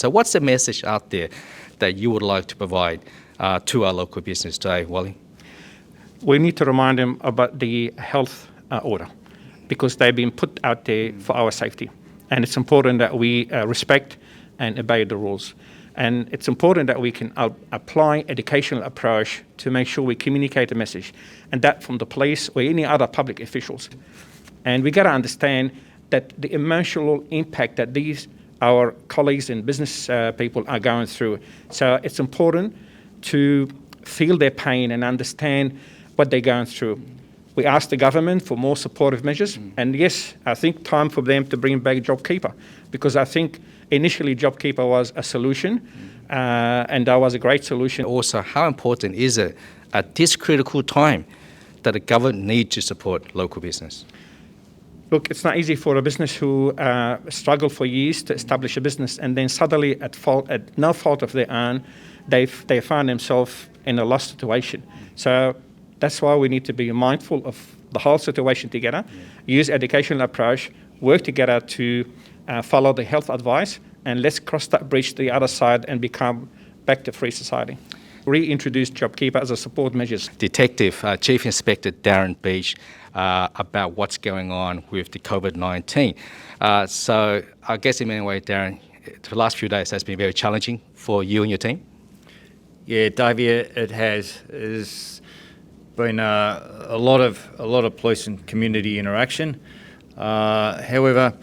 So what's the message out there that you would like to provide to our local business today, Wally? We need to remind them about the health order, because they've been put out there for our safety. And it's important that we respect and obey the rules. And it's important that we can apply educational approach to make sure we communicate the message, and that from the police or any other public officials. And we got to understand that the emotional impact that our colleagues and business people are going through. So it's important to feel their pain and understand what they're going through. We asked the government for more supportive measures, and yes, I think time for them to bring back JobKeeper, because I think initially JobKeeper was a solution, and that was a great solution. Also, how important is it at this critical time that the government needs to support local business? Look, it's not easy for a business who struggled for years to establish a business, and then suddenly, at no fault of their own, they find themselves in a lost situation. So that's why we need to be mindful of the whole situation together, use educational approach, work together to follow the health advice, and let's cross that bridge to the other side and become back to free society. Reintroduce JobKeeper as a support measures. Detective Chief Inspector Darren Beach, about what's going on with the COVID-19. So I guess in many ways, Darren, the last few days has been very challenging for you and your team. Yeah, Davey, it has. There's been a lot of police and community interaction. However,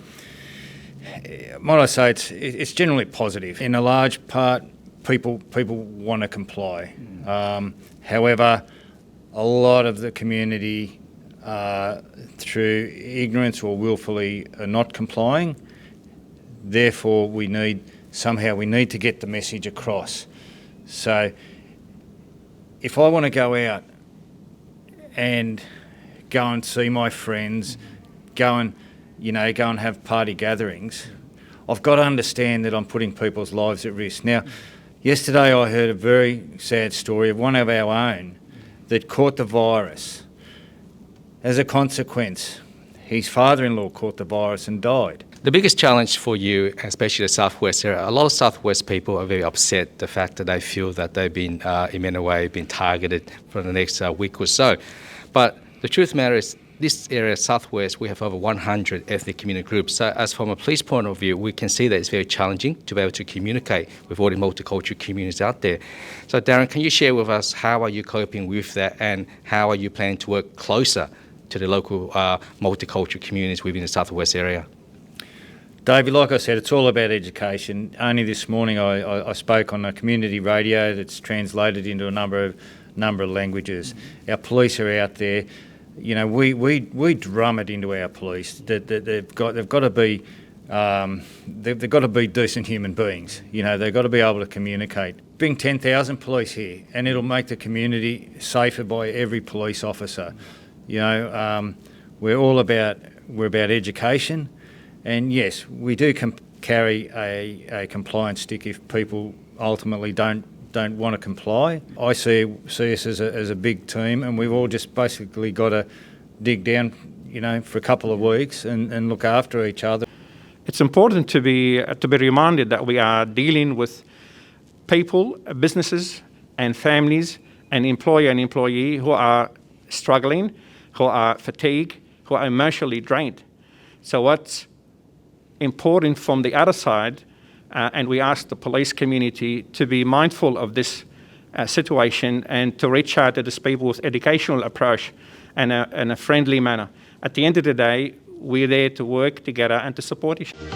might I say it's generally positive. In a large part, people want to comply. However, a lot of the community, through ignorance or willfully, are not complying. Therefore, we need to get the message across. So, if I want to go out and go and see my friends, go and have party gatherings, I've got to understand that I'm putting people's lives at risk. Now, yesterday I heard a very sad story of one of our own that caught the virus. As a consequence, his father-in-law caught the virus and died. The biggest challenge for you, especially the Southwest area, a lot of Southwest people are very upset the fact that they feel that they've been, in many ways, been targeted for the next week or so. But the truth of the matter is, this area, Southwest, we have over 100 ethnic community groups. So as from a police point of view, we can see that it's very challenging to be able to communicate with all the multicultural communities out there. So Darren, can you share with us how are you coping with that, and how are you planning to work closer to the local multicultural communities within the Southwest area? Davey, like I said, it's all about education. Only this morning I spoke on a community radio that's translated into a number of languages. Our police are out there. You know, we drum it into our police that they've got to be decent human beings. You know, they've got to be able to communicate. Bring 10,000 police here, and it'll make the community safer by every police officer. You know, we're about education. And yes, we do carry a compliance stick if people ultimately don't want to comply. I see us as a big team, and we've all just basically got to dig down, you know, for a couple of weeks and look after each other. It's important to be reminded that we are dealing with people, businesses, and families, and employer and employee who are struggling, who are fatigued, who are emotionally drained. So what's important from the other side, and we ask the police community to be mindful of this situation and to reach out to these people with educational approach and a friendly manner. At the end of the day, we're there to work together and to support each other.